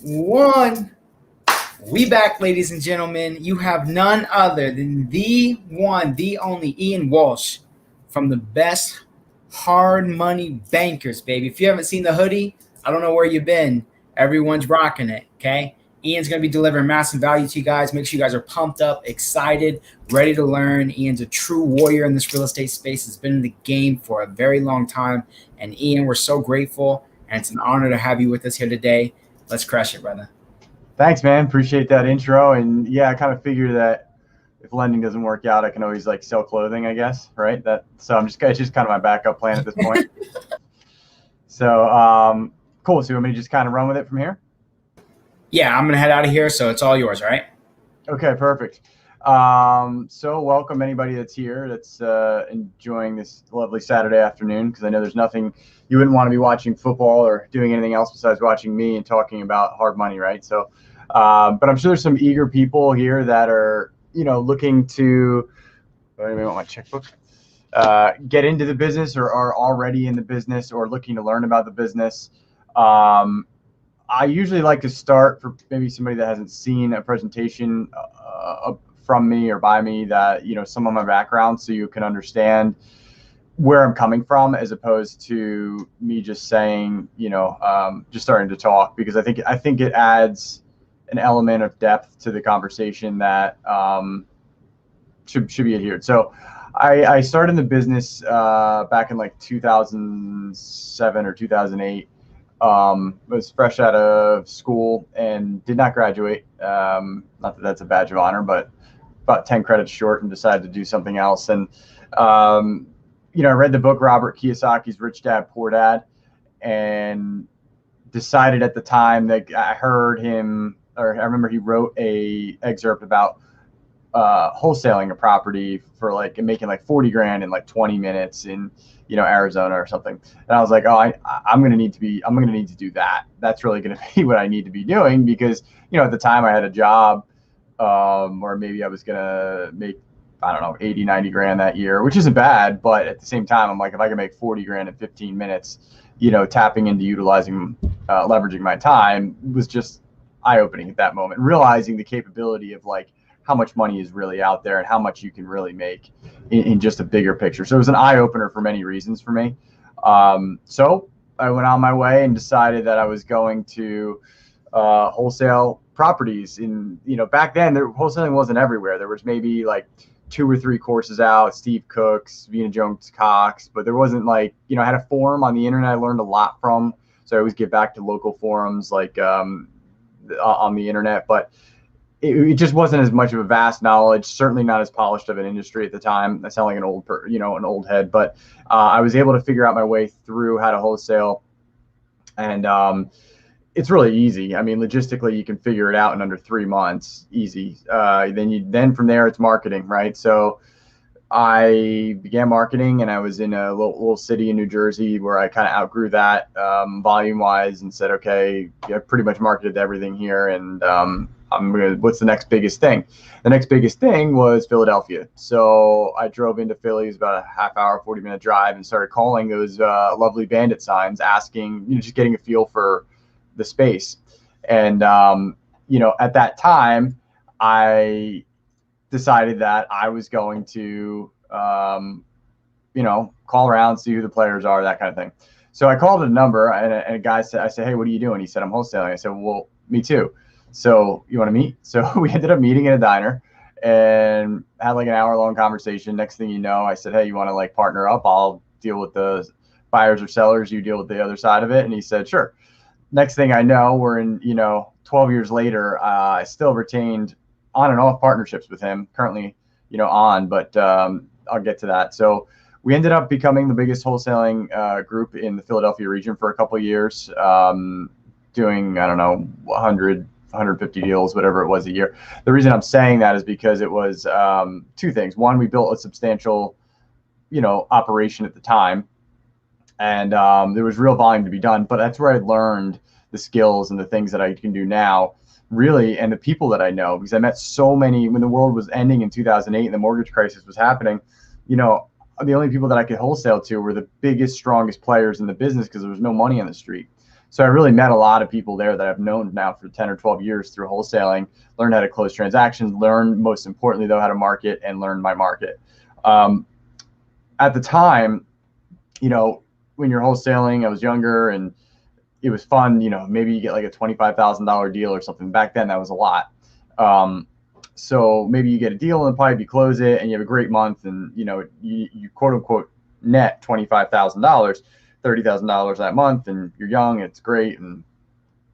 one. We back, ladies and gentlemen. You have none other than the one, the only Ian Walsh from the best hard money bankers, baby. If you haven't seen the hoodie, I don't know where you've been. Everyone's rocking it, okay? Ian's going to be delivering massive value to you guys. Make sure you guys are pumped up, excited, ready to learn. Ian's a true warrior in this real estate space. Has been in the game for a very long time. And Ian, we're so grateful, and it's an honor to have you with us here today. Let's crush it, brother. Thanks, man. Appreciate that intro. And yeah, I kind of figure that if lending doesn't work out, I can always like sell clothing, I guess, right? So it's just kind of my backup plan at this point. So cool. So you want me to just kind of run with it from here? Yeah, I'm gonna head out of here, so it's all yours, all right? Okay, perfect. So welcome anybody that's here, that's enjoying this lovely Saturday afternoon, because I know there's nothing you wouldn't want to be watching football or doing anything else besides watching me and talking about hard money, right? So, but I'm sure there's some eager people here that are, looking to, anybody want my checkbook? Get into the business or are already in the business or looking to learn about the business. I usually like to start for maybe somebody that hasn't seen a presentation from me or by me, that, some of my background, so you can understand where I'm coming from, as opposed to me just saying, just starting to talk, because I think it adds an element of depth to the conversation that should be adhered. So I started in the business back in like 2007 or 2008. Was fresh out of school and did not graduate. Not that that's a badge of honor, but about 10 credits short, and decided to do something else. And I read the book Robert Kiyosaki's Rich Dad Poor Dad, and decided at the time that I heard him, or I remember he wrote a excerpt about wholesaling a property for like making like 40 grand in like 20 minutes in Arizona or something. And I was like, oh, I'm gonna need to do that. That's really gonna be what I need to be doing, because at the time I had a job, or maybe I was gonna make, I don't know, 80, 90 grand that year, which isn't bad. But at the same time, I'm like, if I can make 40 grand in 15 minutes, tapping into utilizing, leveraging my time was just eye-opening at that moment, realizing the capability of like how much money is really out there and how much you can really make in just a bigger picture. So it was an eye-opener for many reasons for me. So I went on my way and decided that I was going to wholesale properties. Back then, wholesaling wasn't everywhere. There was maybe like 2 or 3 courses out, Steve Cook's, Vina Jones Cox, but there wasn't like, I had a forum on the internet I learned a lot from. So I always give back to local forums like on the internet, but it just wasn't as much of a vast knowledge, certainly not as polished of an industry at the time. I sound like an old head, but I was able to figure out my way through how to wholesale. And it's really easy. I mean, logistically, you can figure it out in under 3 months, easy. Then from there, it's marketing, right? So I began marketing, and I was in a little city in New Jersey where I kind of outgrew that volume wise, and said, okay, I pretty much marketed everything here, and what's the next biggest thing? The next biggest thing was Philadelphia. So I drove into Philly. It was about a half hour, 40-minute drive, and started calling those lovely bandit signs, asking, just getting a feel for the space. And at that time, I decided that I was going to call around, see who the players are, that kind of thing. So I called a number, and a guy said, I said, hey, what are you doing? He said, I'm wholesaling. I said, well, me too. So you want to meet? So we ended up meeting in a diner and had like an hour-long conversation. Next thing you know, I said, hey, you want to like partner up? I'll deal with the buyers or sellers, you deal with the other side of it. And he said, sure. Next thing I know, we're in, 12 years later, I still retained on and off partnerships with him, currently, but I'll get to that. So we ended up becoming the biggest wholesaling group in the Philadelphia region for a couple of years, doing, I don't know, 150 deals, whatever it was a year. The reason I'm saying that is because it was 2 things. One, we built a substantial, operation at the time, and there was real volume to be done. But that's where I learned the skills and the things that I can do now, really, and the people that I know, because I met so many when the world was ending in 2008 and the mortgage crisis was happening. The only people that I could wholesale to were the biggest, strongest players in the business, because there was no money on the street. So I really met a lot of people there that I've known now for 10 or 12 years through wholesaling, learned how to close transactions, learned, most importantly though, how to market, and learn my market. At the time, when you're wholesaling, I was younger and it was fun. Maybe you get like a $25,000 deal or something. Back then that was a lot. So maybe you get a deal in the pipe, you close it, and you have a great month, and you quote unquote net $25,000, $30,000 that month, and you're young, and it's great and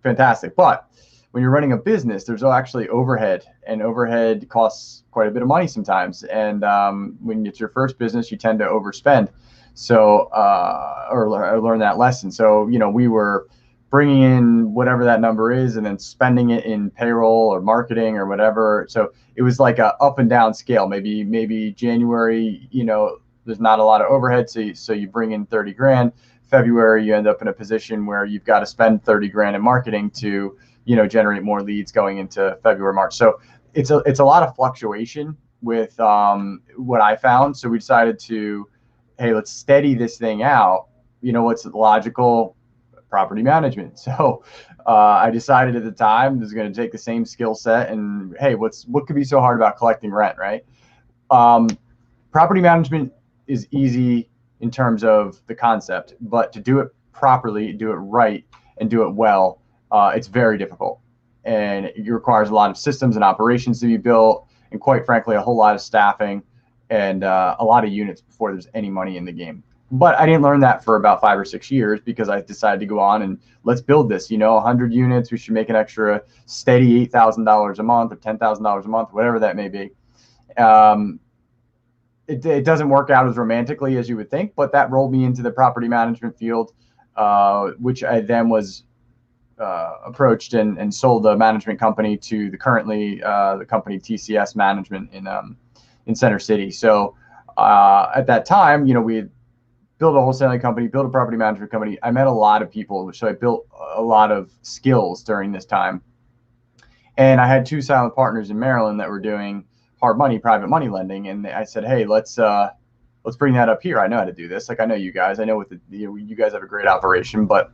fantastic. But when you're running a business, there's actually overhead, and overhead costs quite a bit of money sometimes. And when it's your first business, you tend to overspend. So, or I learned that lesson. So, we were bringing in whatever that number is and then spending it in payroll or marketing or whatever. So it was like a up and down scale. Maybe January, there's not a lot of overhead. So you bring in 30 grand. February, you end up in a position where you've got to spend 30 grand in marketing to, generate more leads going into February, March. So it's a lot of fluctuation with what I found. So we decided to, hey, let's steady this thing out. What's logical? Property management. So I decided at the time this is going to take the same skill set, and hey, what could be so hard about collecting rent, right? Property management is easy in terms of the concept, but to do it properly, do it right, and do it well, it's very difficult, and it requires a lot of systems and operations to be built, and quite frankly, a whole lot of staffing and a lot of units before there's any money in the game. But I didn't learn that for about 5 or 6 years, because I decided to go on and let's build this. 100 units, we should make an extra steady $8,000 a month or $10,000 a month, whatever that may be. It doesn't work out as romantically as you would think, but that rolled me into the property management field, which I then was approached and sold a management company to the company TCS Management in Center City. So at that time, we had built a wholesaling company, built a property management company. I met a lot of people, so I built a lot of skills during this time. And I had 2 silent partners in Maryland that were doing hard money, private money lending. And I said, hey, let's bring that up here. I know how to do this. Like, I know you guys. I know what you guys have a great operation, but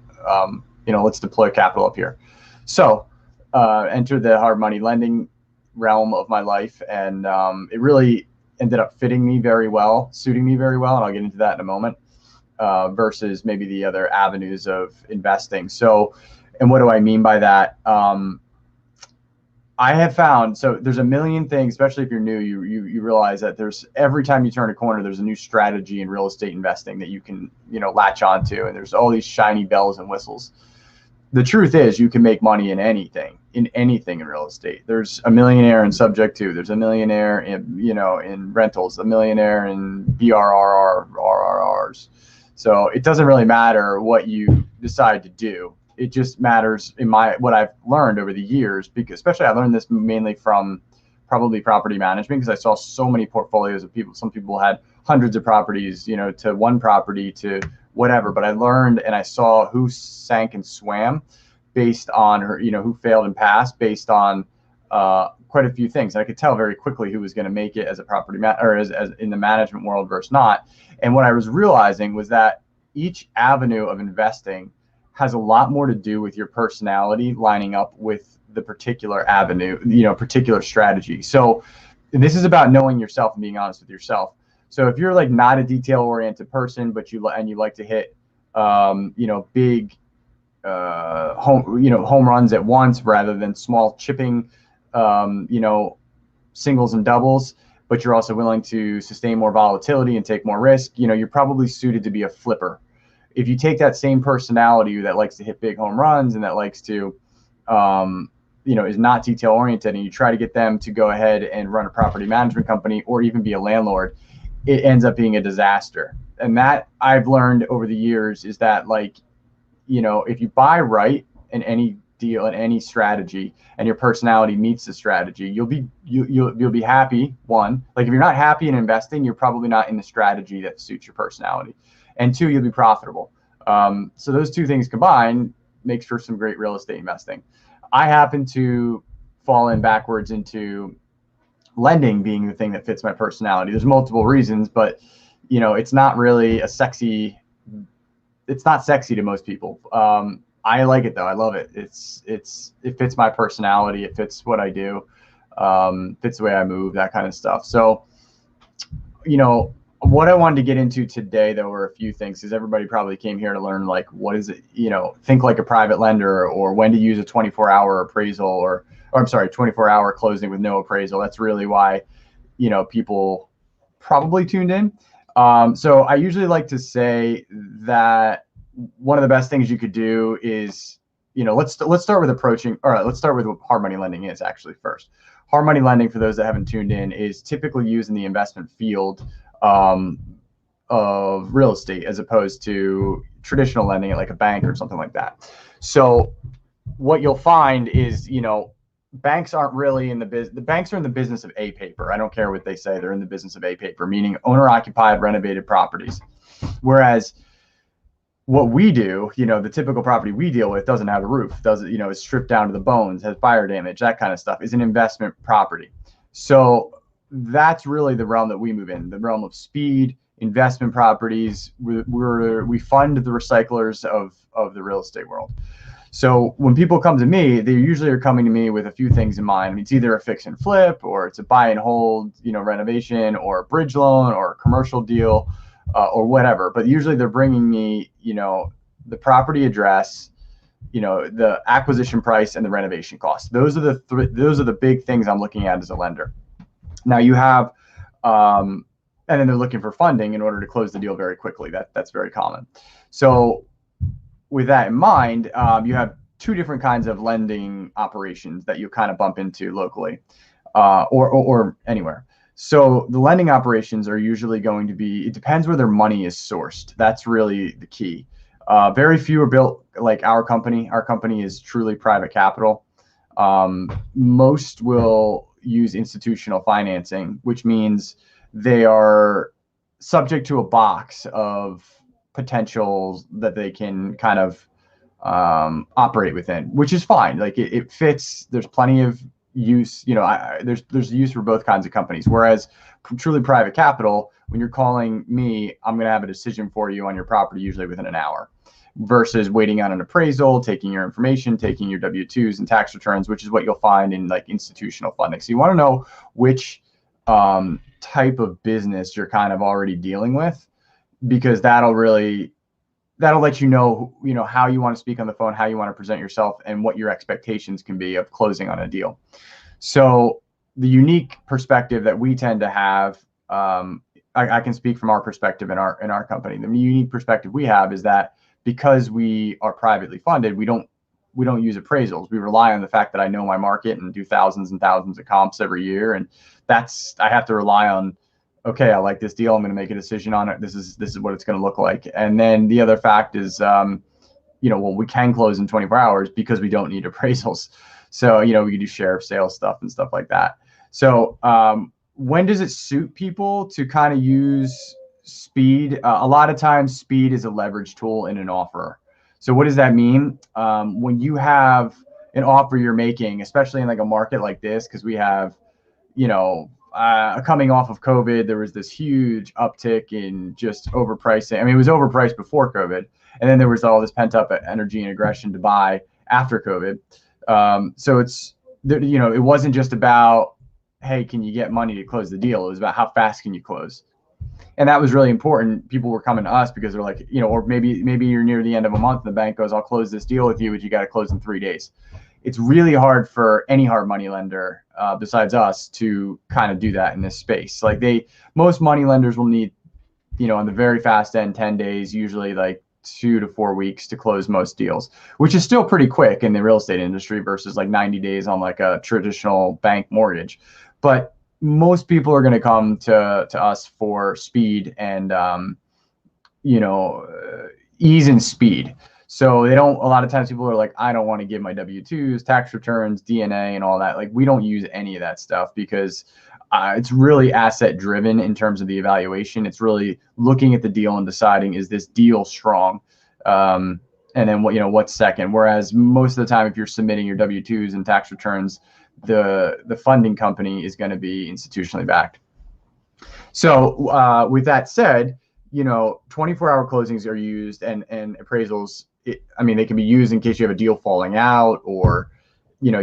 let's deploy capital up here. So entered the hard money lending realm of my life, and it really ended up fitting me very well, suiting me very well, and I'll get into that in a moment. Versus maybe the other avenues of investing. So, and what do I mean by that? I have found, so there's a million things, especially if you're new, you realize that every time you turn a corner, there's a new strategy in real estate investing that you can, latch onto, and there's all these shiny bells and whistles. The truth is, you can make money in anything in real estate. There's a millionaire in subject to, there's a millionaire in rentals, a millionaire in RRRs. So it doesn't really matter what you decide to do. It just matters in what I've learned over the years, because especially I learned this mainly from probably property management, because I saw so many portfolios of people. Some people had hundreds of properties, to one property to whatever. But I learned and I saw who sank and swam based on who failed and passed based on quite a few things. I could tell very quickly who was going to make it as a property or as in the management world versus not. And what I was realizing was that each avenue of investing has a lot more to do with your personality lining up with the particular avenue, particular strategy. So this is about knowing yourself and being honest with yourself. So if you're like not a detail-oriented person, but you like to hit, big home runs at once rather than small chipping, singles and doubles, but you're also willing to sustain more volatility and take more risk, you're probably suited to be a flipper. If you take that same personality that likes to hit big home runs and that likes to, is not detail oriented, and you try to get them to go ahead and run a property management company or even be a landlord, it ends up being a disaster. And that I've learned over the years is that, if you buy right in any deal, in any strategy, and your personality meets the strategy, you'll be happy. One, like if you're not happy in investing, you're probably not in the strategy that suits your personality. And 2, you'll be profitable. So those 2 things combined makes for some great real estate investing. I happen to fall in backwards into lending being the thing that fits my personality. There's multiple reasons, but it's not really it's not sexy to most people. I like it though. I love it. It fits my personality. It fits what I do. Fits the way I move, that kind of stuff. So, what I wanted to get into today though were a few things, because everybody probably came here to learn like what is it, think like a private lender, or when to use a 24-hour appraisal, or I'm sorry, 24-hour closing with no appraisal. That's really why, people probably tuned in. So I usually like to say that one of the best things you could do is, let's start with let's start with what hard money lending is actually first. Hard money lending, for those that haven't tuned in, is typically used in the investment field of real estate, as opposed to traditional lending at like a bank or something like that. So what you'll find is, banks aren't really in the business. The banks are in the business of A paper. I don't care what they say. They're in the business of A paper, meaning owner occupied renovated properties. Whereas what we do, the typical property we deal with doesn't have a roof, it's stripped down to the bones, has fire damage, that kind of stuff, is an investment property. So that's really the realm that we move in, the realm of speed, investment properties. We fund the recyclers of the real estate world. So when people come to me, they usually are coming to me with a few things in mind. I mean, it's either a fix and flip, or it's a buy and hold, renovation, or a bridge loan, or a commercial deal, or whatever. But usually they're bringing me, the property address, the acquisition price, and the renovation cost. Those are the big things I'm looking at as a lender. Now you have, and then they're looking for funding in order to close the deal very quickly. That's very common. So with that in mind, you have two different kinds of lending operations that you kind of bump into locally, or anywhere. So the lending operations are usually going to be, it depends where their money is sourced. That's really the key. Very few are built like our company. Our company is truly private capital. Most will use institutional financing, which means they are subject to a box of potentials that they can kind of operate within, which is fine. Like it fits. There's plenty of use. There's use for both kinds of companies. Whereas truly private capital, when you're calling me, I'm going to have a decision for you on your property usually within an hour, versus waiting on an appraisal, taking your information, taking your W-2s and tax returns, which is what you'll find in like institutional funding. So you want to know which type of business you're kind of already dealing with, because that'll let you know how you want to speak on the phone, how you want to present yourself, and what your expectations can be of closing on a deal. So the unique perspective that we tend to have, I can speak from our perspective in our company. The unique perspective we have is that because we are privately funded, we don't use appraisals. We rely on the fact that I know my market and do thousands and thousands of comps every year, and I have to rely on. Okay, I like this deal. I'm going to make a decision on it. This is what it's going to look like. And then the other fact is, we can close in 24 hours because we don't need appraisals. So, we can do sheriff sales stuff and stuff like that. So when does it suit people to kind of use speed? A lot of times speed is a leverage tool in an offer. So what does that mean? When you have an offer you're making, especially in like a market like this, because we have, coming off of COVID, there was this huge uptick in just overpricing. I mean, it was overpriced before COVID, and then there was all this pent up energy and aggression to buy after COVID. So it wasn't just about, hey, can you get money to close the deal? It was about how fast can you close. And that was really important. People were coming to us because they're like, or maybe you're near the end of a month and the bank goes, I'll close this deal with you, but you got to close in 3 days. It's really hard for any hard money lender besides us to kind of do that in this space. Like most money lenders will need, on the very fast end, 10 days, usually like 2 to 4 weeks to close most deals, which is still pretty quick in the real estate industry versus like 90 days on like a traditional bank mortgage. But most people are going to come to us for speed and, ease and speed. So a lot of times people are like, I don't want to give my W-2s, tax returns, DNA, and all that. Like we don't use any of that stuff because it's really asset driven in terms of the evaluation. It's really looking at the deal and deciding, is this deal strong? And then what's second? Whereas most of the time, if you're submitting your W-2s and tax returns, the funding company is going to be institutionally backed. So with that said, 24-hour closings are used and appraisals I mean, they can be used in case you have a deal falling out, or you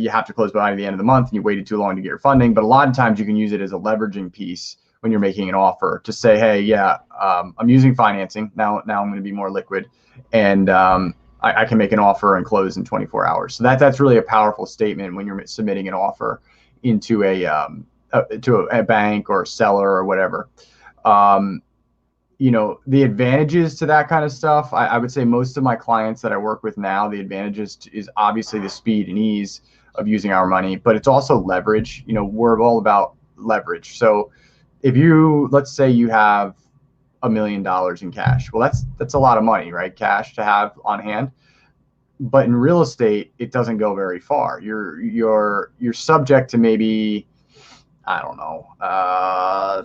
have to close by the end of the month and you waited too long to get your funding. But a lot of times you can use it as a leveraging piece when you're making an offer to say, hey, yeah, I'm using financing now. I'm going to be more liquid, and I can make an offer and close in 24 hours. So that's really a powerful statement when you're submitting an offer into to a bank or a seller or whatever. The advantages to that kind of stuff, I would say most of my clients that I work with now, the advantages is obviously the speed and ease of using our money, but it's also leverage. We're all about leverage. So if let's say you have $1 million in cash, well, that's a lot of money, right? Cash to have on hand. But in real estate, it doesn't go very far. You're subject to maybe, I don't know,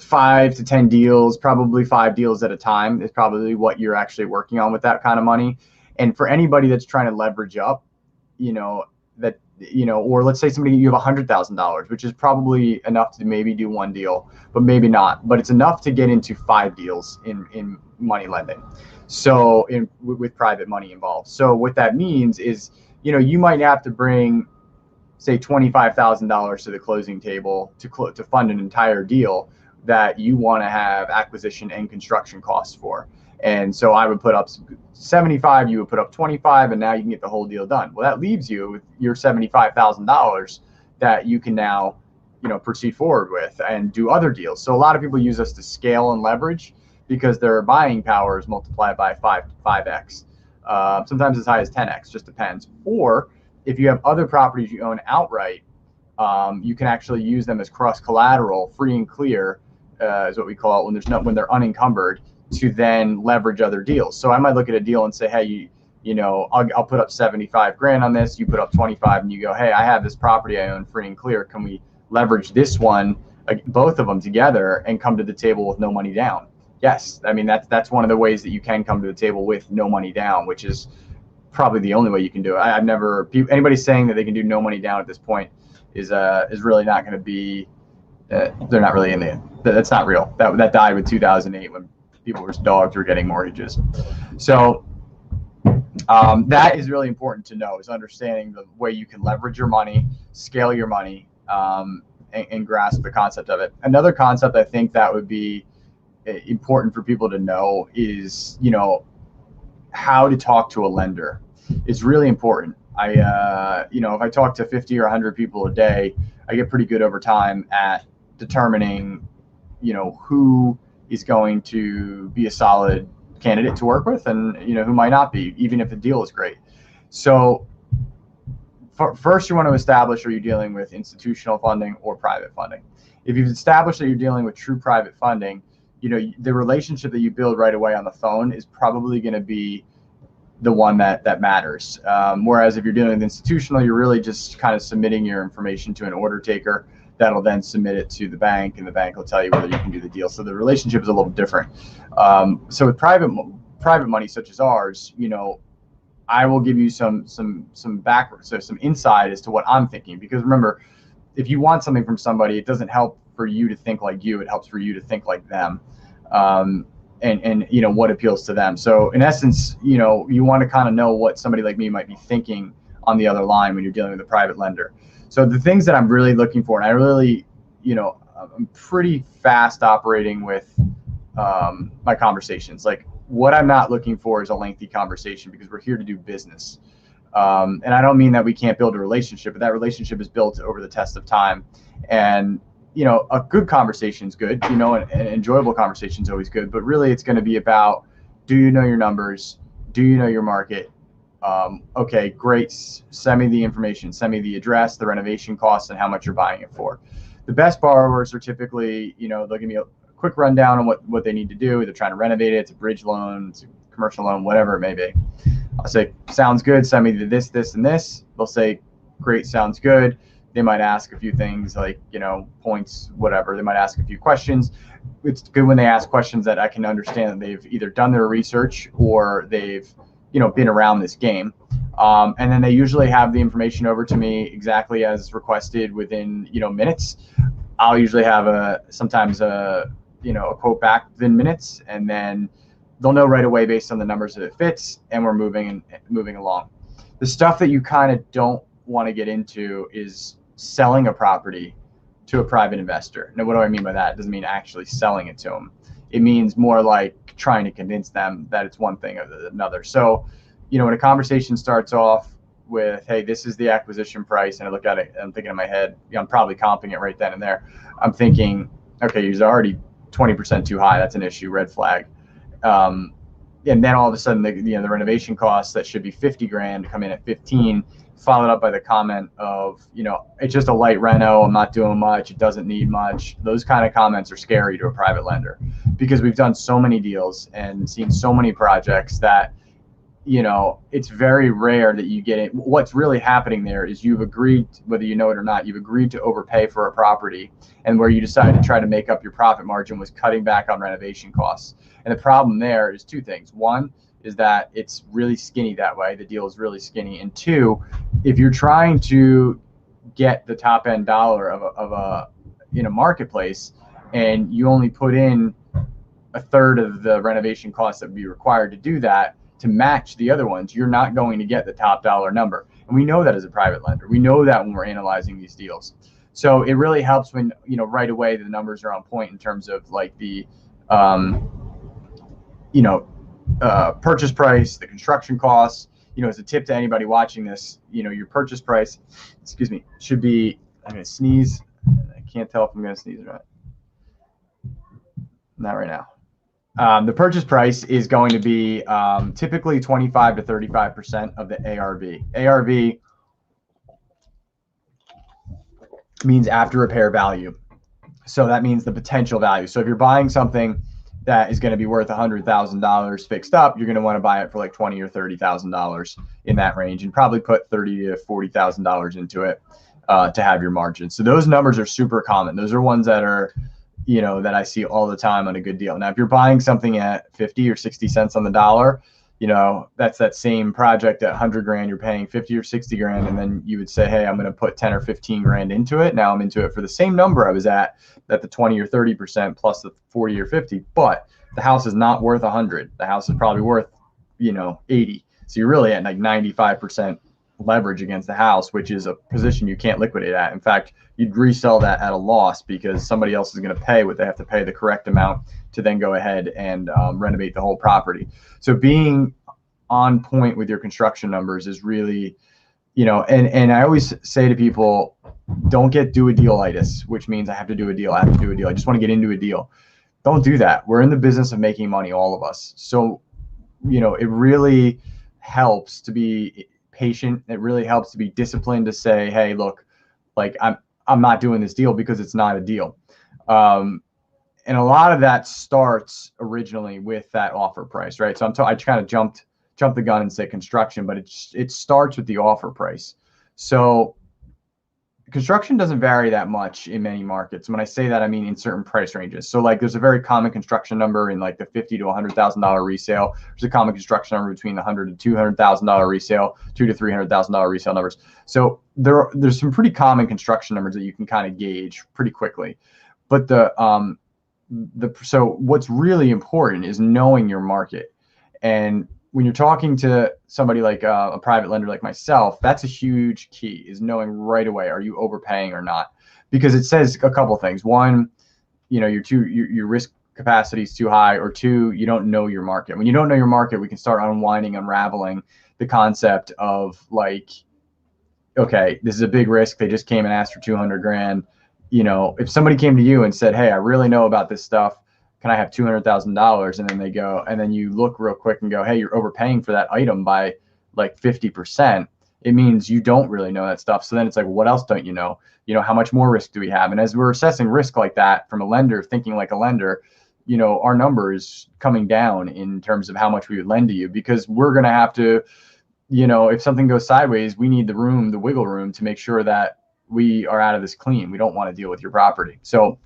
5 to 10 deals, probably 5 deals at a time is probably what you're actually working on with that kind of money. And for anybody that's trying to leverage up, or let's say you have $100,000, which is probably enough to maybe do 1 deal, but maybe not. But it's enough to get into 5 deals in money lending. So with private money involved. So what that means is, you might have to bring, say, $25,000 to the closing table to fund an entire deal that you want to have acquisition and construction costs for. And so I would put up 75, you would put up 25, and now you can get the whole deal done. Well, that leaves you with your $75,000 that you can now, proceed forward with and do other deals. So a lot of people use us to scale and leverage because their buying power is multiplied by 5x, sometimes as high as 10x, just depends. Or if you have other properties you own outright, you can actually use them as cross collateral, free and clear, is what we call it when they're unencumbered, to then leverage other deals. So I might look at a deal and say, hey, I'll put up 75 grand on this. You put up 25, and you go, hey, I have this property I own free and clear. Can we leverage this one, both of them together, and come to the table with no money down? Yes, I mean that's one of the ways that you can come to the table with no money down, which is probably the only way you can do it. I've never anybody saying that they can do no money down at this point is really not going to be. They're not really in the. That's not real. That died with 2008 when dogs were getting mortgages. So that is really important to know, is understanding the way you can leverage your money, scale your money, and grasp the concept of it. Another concept I think that would be important for people to know is, how to talk to a lender. It's really important. If I talk to 50 or 100 people a day, I get pretty good over time at determining, who is going to be a solid candidate to work with, and who might not be, even if the deal is great. So first, you want to establish, are you dealing with institutional funding or private funding? If you've established that you're dealing with true private funding, the relationship that you build right away on the phone is probably going to be the one that matters. Whereas if you're dealing with institutional, you're really just kind of submitting your information to an order taker that'll then submit it to the bank, and the bank will tell you whether you can do the deal. So the relationship is a little different. So with private money such as ours, I will give you some background, so some insight as to what I'm thinking. Because remember, if you want something from somebody, it doesn't help for you to think like you. It helps for you to think like them, and what appeals to them. So in essence, you want to kind of know what somebody like me might be thinking on the other line when you're dealing with a private lender. So the things that I'm really looking for, and I really, I'm pretty fast operating with my conversations. Like, what I'm not looking for is a lengthy conversation, because we're here to do business. And I don't mean that we can't build a relationship, but that relationship is built over the test of time. And, a good conversation is good, an enjoyable conversation is always good, but really it's going to be about, do you know your numbers? Do you know your market? Okay, great. Send me the information. Send me the address, the renovation costs, and how much you're buying it for. The best borrowers are typically, they'll give me a quick rundown on what they need to do. They're trying to renovate it. It's a bridge loan, it's a commercial loan, whatever it may be. I'll say, sounds good. Send me this, this, and this. They'll say, great, sounds good. They might ask a few things like, points, whatever. They might ask a few questions. It's good when they ask questions that I can understand that they've either done their research or they've, been around this game. And then they usually have the information over to me exactly as requested within, minutes. I'll usually have sometimes a quote back within minutes. And then, they'll know right away based on the numbers that it fits, and we're moving along. The stuff that you kind of don't want to get into is selling a property to a private investor. Now, what do I mean by that? It doesn't mean actually selling it to them. It means more like trying to convince them that it's one thing or another. So, when a conversation starts off with, hey, this is the acquisition price, and I look at it, and I'm thinking in my head, I'm probably comping it right then and there. I'm thinking, okay, you're already 20% too high. That's an issue, red flag. And then all of a sudden, the renovation costs that should be 50 grand come in at 15, followed up by the comment of, it's just a light reno. I'm not doing much. It doesn't need much. Those kind of comments are scary to a private lender, because we've done so many deals and seen so many projects that, it's very rare that you get it. What's really happening there is you've agreed, whether you know it or not, you've agreed to overpay for a property, and where you decided to try to make up your profit margin was cutting back on renovation costs. And the problem there is two things. One is that it's really skinny that way. The deal is really skinny. And two, if you're trying to get the top end dollar of a in a marketplace, and you only put in a third of the renovation costs that would be required to do that to match the other ones, you're not going to get the top dollar number. And we know that as a private lender. We know that when we're analyzing these deals. So it really helps when, right away the numbers are on point in terms of like the, purchase price, the construction costs. As a tip to anybody watching this, your purchase price, should be, I'm going to sneeze. I can't tell if I'm going to sneeze or not. Not right now. The purchase price is going to be typically 25 to 35% of the ARV. ARV means after repair value. So that means the potential value. So if you're buying something that is going to be worth $100,000 fixed up, you're going to want to buy it for like $20,000 or $30,000 in that range, and probably put $30,000 to $40,000 into it to have your margin. So those numbers are super common. Those are ones that are, that I see all the time on a good deal. Now, if you're buying something at 50 or 60 cents on the dollar, that's that same project at 100 grand, you're paying 50 or 60 grand. And then you would say, hey, I'm going to put 10 or 15 grand into it. Now I'm into it for the same number I was at the 20 or 30% plus the 40 or 50, but the house is not worth 100. The house is probably worth, 80. So you're really at like 95% leverage against the house, which is a position you can't liquidate at. In fact, you'd resell that at a loss, because somebody else is going to pay what they have to pay, the correct amount, to then go ahead and renovate the whole property. So being on point with your construction numbers is really, and I always say to people, don't get do a deal-itis, which means I have to do a deal. I just want to get into a deal. Don't do that. We're in the business of making money, all of us. So, it really helps to be patient. It really helps to be disciplined, to say, hey, look, like I'm not doing this deal because it's not a deal. And a lot of that starts originally with that offer price, right? So I kind of jumped the gun and said construction, but it starts with the offer price. So construction doesn't vary that much in many markets. When I say that, I mean in certain price ranges. So like there's a very common construction number in like the $50,000 to $100,000 resale. There's a common construction number between the $100,000 to $200,000 resale, $200,000 to $300,000 resale numbers. So there's some pretty common construction numbers that you can kind of gauge pretty quickly. But so what's really important is knowing your market. And when you're talking to somebody like a private lender like myself, that's a huge key, is knowing right away, are you overpaying or not? Because it says a couple of things. One, your risk capacity is too high, or two, you don't know your market. When you don't know your market, we can start unraveling the concept of like, okay, this is a big risk. They just came and asked for 200 grand. If somebody came to you and said, hey, I really know about this stuff, can I have $200,000? And then they go, and then you look real quick and go, hey, you're overpaying for that item by like 50%. It means you don't really know that stuff. So then it's like, what else don't you know? How much more risk do we have? And as we're assessing risk like that from a lender, thinking like a lender, our number is coming down in terms of how much we would lend to you, because we're going to have to, if something goes sideways, we need the wiggle room to make sure that we are out of this clean. We don't want to deal with your property. So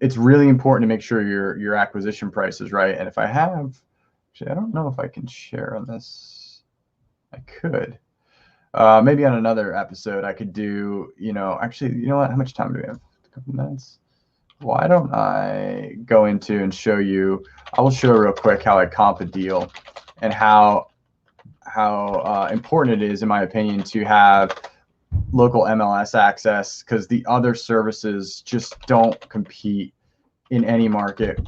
it's really important to make sure your acquisition price is right. And if I don't know if I can share on this. I could. Maybe on another episode I could do, actually, you know what? How much time do we have? A couple minutes. why don't I go into and show you, I will show real quick how I comp a deal and how important it is, in my opinion, to have local MLS access, because the other services just don't compete in any market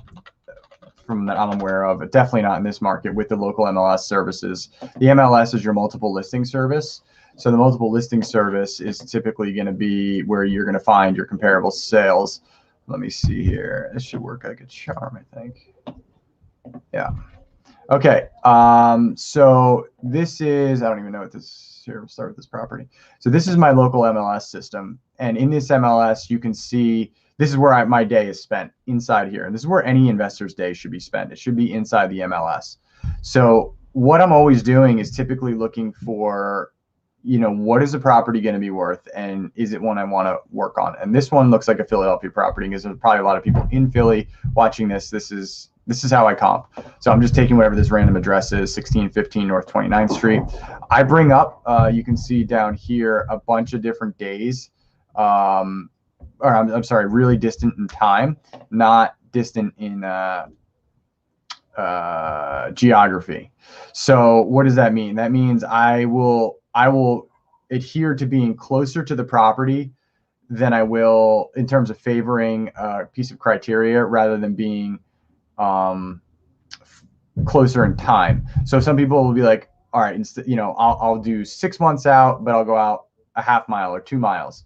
from that I'm aware of, but definitely not in this market with the local MLS services. The MLS is your multiple listing service. So the multiple listing service is typically going to be where you're going to find your comparable sales. Let me see here. This should work like a charm, I think. Yeah. Okay. So this is, I don't even know what this, here, we'll start with this property. So this is my local MLS system. And in this MLS, you can see, this is where my day is spent, inside here. And this is where any investor's day should be spent. It should be inside the MLS. So what I'm always doing is typically looking for, what is the property going to be worth, and is it one I want to work on? And this one looks like a Philadelphia property, because there's probably a lot of people in Philly watching this. This is how I comp. So I'm just taking whatever this random address is, 1615 North 29th Street. I bring up, you can see down here, a bunch of different days, or I'm sorry, really distant in time, not distant in geography. So what does that mean? That means I will adhere to being closer to the property than I will in terms of favoring a piece of criteria, rather than being closer in time. So some people will be like, all right, I'll do 6 months out, but I'll go out a half mile or 2 miles.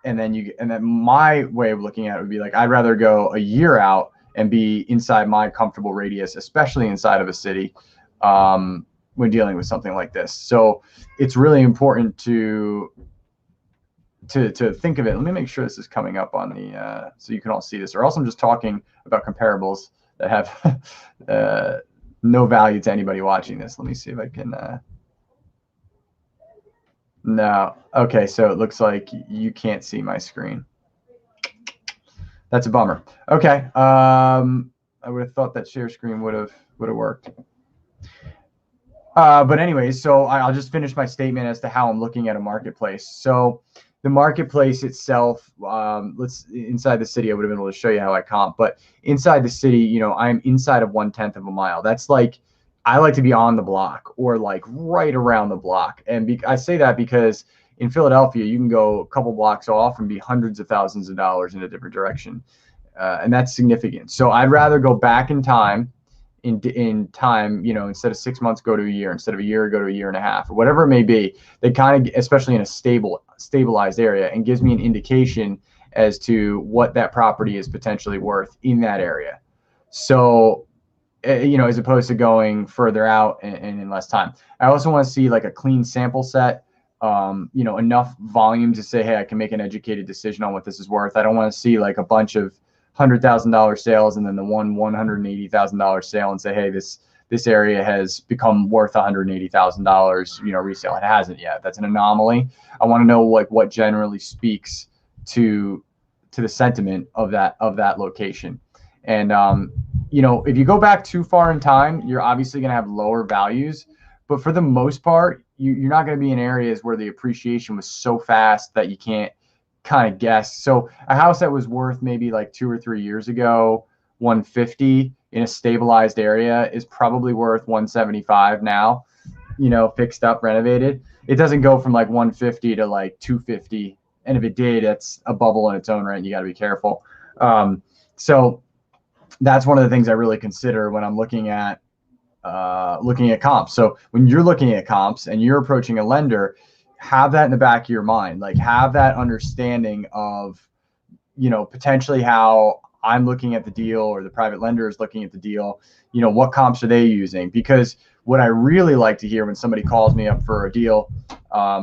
And then my way of looking at it would be like, I'd rather go a year out and be inside my comfortable radius, especially inside of a city, when dealing with something like this. So it's really important to think of it. Let me make sure this is coming up on the, so you can all see this, or else I'm just talking about comparables that have no value to anybody watching this. Let me see if I can, no. Okay, so it looks like you can't see my screen. That's a bummer. Okay, I would have thought that share screen would have worked. But anyways, so I'll just finish my statement as to how I'm looking at a marketplace. So the marketplace itself, inside the city, I would have been able to show you how I comp, but inside the city, I'm inside of 1/10 of a mile. That's like, I like to be on the block, or like right around the block. And I say that because in Philadelphia, you can go a couple blocks off and be hundreds of thousands of dollars in a different direction. And that's significant. So I'd rather go back in time, instead of 6 months, go to a year, instead of a year, go to a year and a half, or whatever it may be. They kind of, especially in a stabilized area, and gives me an indication as to what that property is potentially worth in that area. So, as opposed to going further out and in less time. I also want to see like a clean sample set, enough volume to say, hey, I can make an educated decision on what this is worth. I don't want to see like a bunch of $100,000 sales and then the $180,000 sale and say, hey, this area has become worth $180,000, resale. It hasn't yet. That's an anomaly. I want to know like what generally speaks to the sentiment of that location. And if you go back too far in time, you're obviously going to have lower values. But for the most part, you're not going to be in areas where the appreciation was so fast that you can't kind of guess. So a house that was worth maybe like 2 or 3 years ago, 150 in a stabilized area, is probably worth 175 now, fixed up, renovated. It doesn't go from like 150 to like 250. And if it did, that's a bubble in its own right. You got to be careful. So that's one of the things I really consider when I'm looking at comps. So when you're looking at comps and you're approaching a lender, have that in the back of your mind. Like, have that understanding of, potentially how I'm looking at the deal, or the private lender is looking at the deal. What comps are they using? Because what I really like to hear when somebody calls me up for a deal,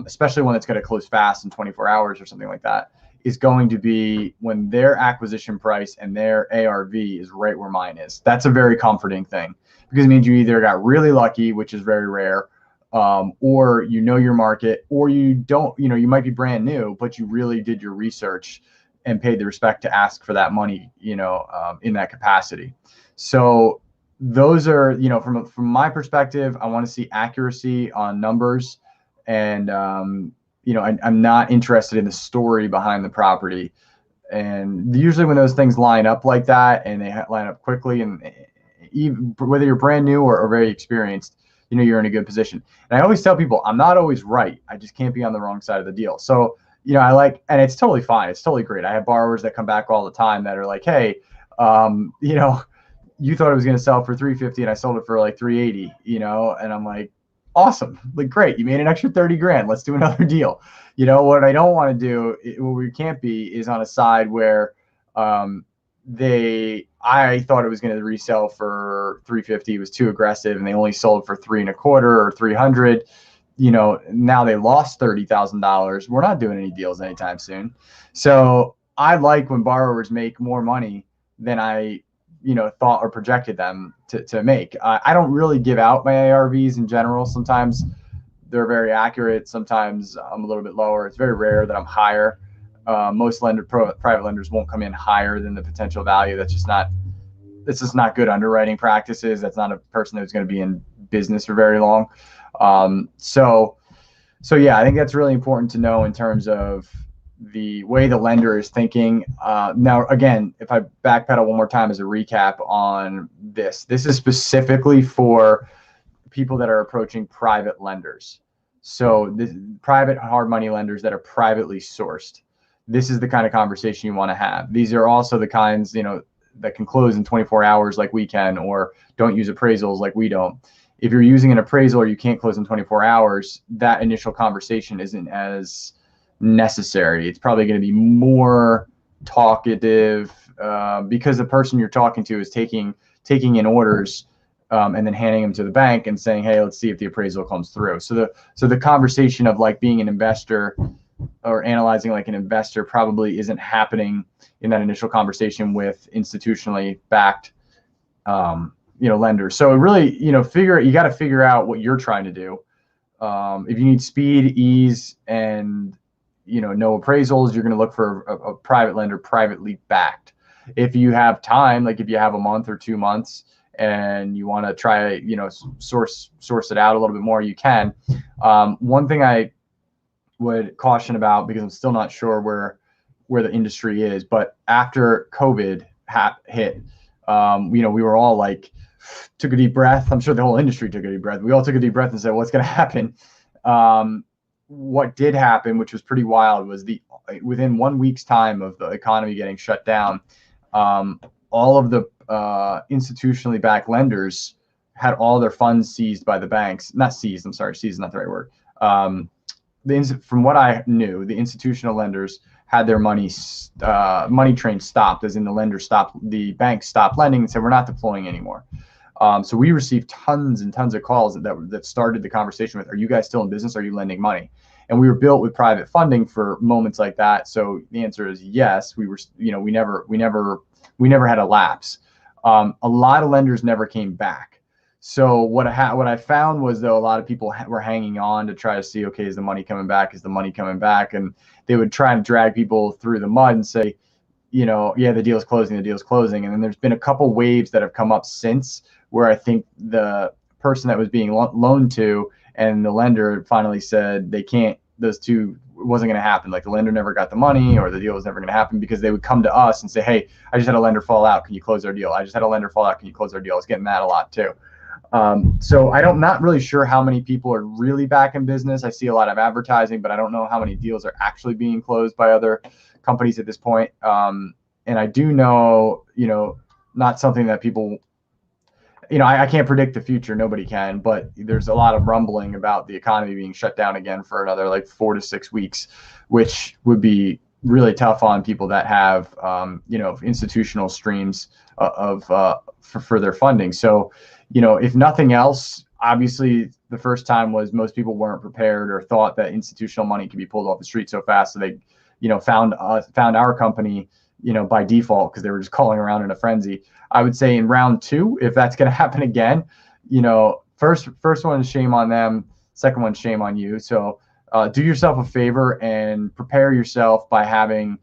especially one that's going to close fast in 24 hours or something like that, is going to be when their acquisition price and their ARV is right where mine is. That's a very comforting thing, because it means you either got really lucky, which is very rare, or your market, or you don't, you might be brand new, but you really did your research and paid the respect to ask for that money, in that capacity. So those are, from my perspective, I want to see accuracy on numbers, and I'm not interested in the story behind the property. And usually when those things line up like that and they line up quickly, and even whether you're brand new or very experienced, you're in a good position. And I always tell people, I'm not always right. I just can't be on the wrong side of the deal. So, and it's totally fine. It's totally great. I have borrowers that come back all the time that are like, hey, you thought it was going to sell for 350 and I sold it for like 380, and I'm like, awesome. Like, great. You made an extra 30 grand. Let's do another deal. What I don't want to do, what we can't be, is on a side where, I thought it was going to resell for 350. It was too aggressive and they only sold for 3.25 or 300. Now they lost $30,000. We're not doing any deals anytime soon. So I like when borrowers make more money than I, thought or projected them to make. I don't really give out my ARVs in general. Sometimes they're very accurate. Sometimes I'm a little bit lower. It's very rare that I'm higher. Most private lenders won't come in higher than the potential value. That's just not good underwriting practices. That's not a person that's going to be in business for very long. So yeah, I think that's really important to know in terms of the way the lender is thinking. Now, again, if I backpedal one more time as a recap on this is specifically for people that are approaching private lenders. So the private hard money lenders that are privately sourced. This is the kind of conversation you want to have. These are also the kinds, that can close in 24 hours like we can, or don't use appraisals like we don't. If you're using an appraisal or you can't close in 24 hours, that initial conversation isn't as necessary. It's probably going to be more talkative because the person you're talking to is taking in orders and then handing them to the bank and saying, hey, let's see if the appraisal comes through. So the conversation of like being an investor or analyzing like an investor probably isn't happening in that initial conversation with institutionally backed lenders. So really, you got to figure out what you're trying to do. If you need speed, ease, and no appraisals, you're going to look for a private lender, privately backed. If you have time, like if you have a month or 2 months and you want to try, source it out a little bit more, you can. One thing I would caution about, because I'm still not sure where the industry is, but after COVID hit, we were all like, took a deep breath. I'm sure the whole industry took a deep breath. We all took a deep breath and said, what's going to happen? What did happen, which was pretty wild, was within 1 week's time of the economy getting shut down, all of the institutionally backed lenders had all their funds seized by the banks. Not seized, I'm sorry, seized is not the right word. From what I knew, the institutional lenders had their money train stopped, as in the bank stopped lending and said, we're not deploying anymore. So we received tons and tons of calls that started the conversation with, are you guys still in business? Are you lending money? And we were built with private funding for moments like that. So the answer is yes. We were, we never had a lapse. A lot of lenders never came back. So what I found was, though, a lot of people were hanging on to try to see, okay, is the money coming back? Is the money coming back? And they would try to drag people through the mud and say, yeah, the deal's closing. And then there's been a couple waves that have come up since, where I think the person that was being loaned to and the lender finally said those two wasn't going to happen. Like the lender never got the money, or the deal was never going to happen, because they would come to us and say, hey, I just had a lender fall out. Can you close our deal? I just had a lender fall out. Can you close our deal? I was getting that a lot too. So not really sure how many people are really back in business. I see a lot of advertising, but I don't know how many deals are actually being closed by other companies at this point. And I do know, not something that people, I can't predict the future. Nobody can, but there's a lot of rumbling about the economy being shut down again for another like 4 to 6 weeks, which would be really tough on people that have, institutional streams for their funding. So, if nothing else, obviously the first time was most people weren't prepared or thought that institutional money could be pulled off the street so fast. So they, found our company, by default, because they were just calling around in a frenzy. I would say in round 2, if that's going to happen again, first one, shame on them. Second one, shame on you. So do yourself a favor and prepare yourself by having,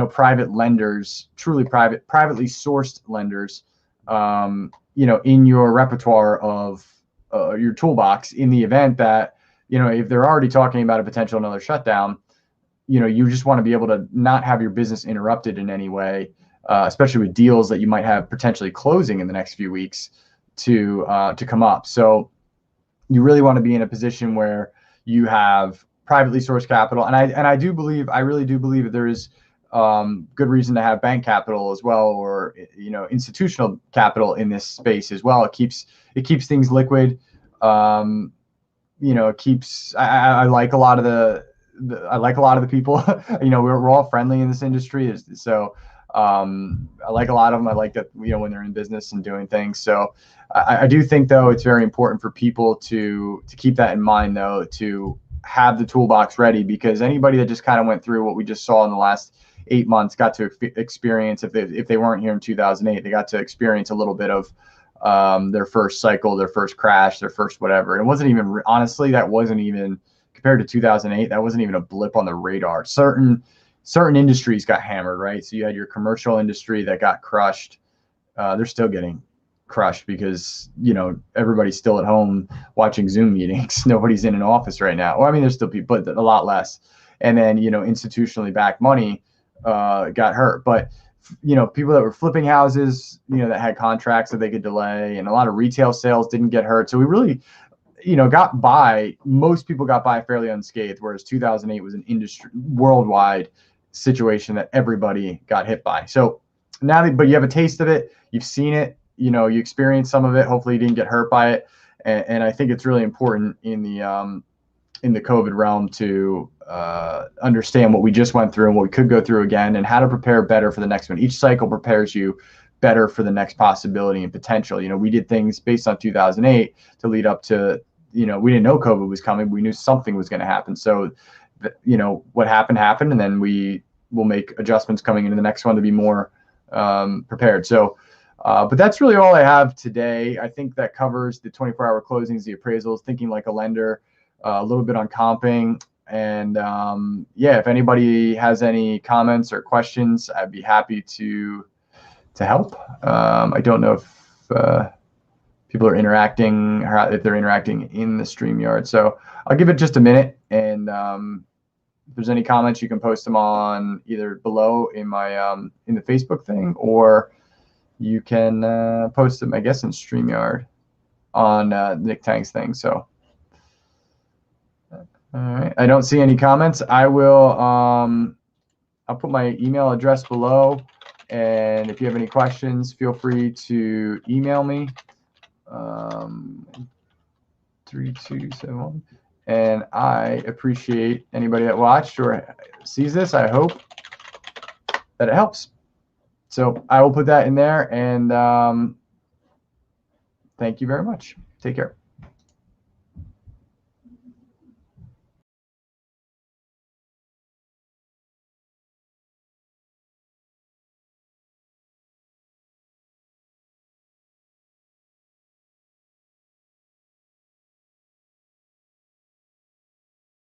private lenders, truly privately sourced lenders, in your repertoire of your toolbox, in the event that, if they're already talking about a potential another shutdown, you just want to be able to not have your business interrupted in any way, especially with deals that you might have potentially closing in the next few weeks to come up. So you really want to be in a position where you have privately sourced capital, and I really do believe that there is good reason to have bank capital as well, or institutional capital in this space as well. It keeps things liquid. It keeps. I like a lot of I like a lot of the people. We're all friendly in this industry, so I like a lot of them. I like that when they're in business and doing things. So I do think though it's very important for people to keep that in mind though, to have the toolbox ready, because anybody that just kind of went through what we just saw in the last 8 months got to experience, if they weren't here in 2008, they got to experience a little bit of their first cycle, their first crash, their first whatever. And it wasn't even, honestly, that wasn't even, compared to 2008, that wasn't even a blip on the radar. Certain industries got hammered, right? So you had your commercial industry that got crushed. They're still getting crushed because everybody's still at home watching Zoom meetings. Nobody's in an office right now. Well, I mean, there's still people, but a lot less. And then institutionally backed money got hurt. But people that were flipping houses, that had contracts that they could delay, and a lot of retail sales didn't get hurt. So we really got by. Most people got by fairly unscathed, whereas 2008 was an industry worldwide situation that everybody got hit by. So now, but you have a taste of it. You've seen it. You experienced some of it. Hopefully you didn't get hurt by it. And I think it's really important in the COVID realm to understand what we just went through and what we could go through again, and how to prepare better for the next one. Each cycle prepares you better for the next possibility and potential. We did things based on 2008 to lead up to, we didn't know COVID was coming. We knew something was going to happen. So, what happened, and then we will make adjustments coming into the next one to be more prepared. So, but that's really all I have today. I think that covers the 24-hour closings, the appraisals, thinking like a lender, a little bit on comping. And if anybody has any comments or questions, I'd be happy to help. I don't know if people are interacting, or if they're interacting in the StreamYard. So I'll give it just a minute, and if there's any comments, you can post them on either below in my in the Facebook thing, or you can post them, I guess, in StreamYard on Nick Tang's thing. So. All right. I don't see any comments. I will. I'll put my email address below, and if you have any questions, feel free to email me. 3271. And I appreciate anybody that watched or sees this. I hope that it helps. So I will put that in there, and thank you very much. Take care.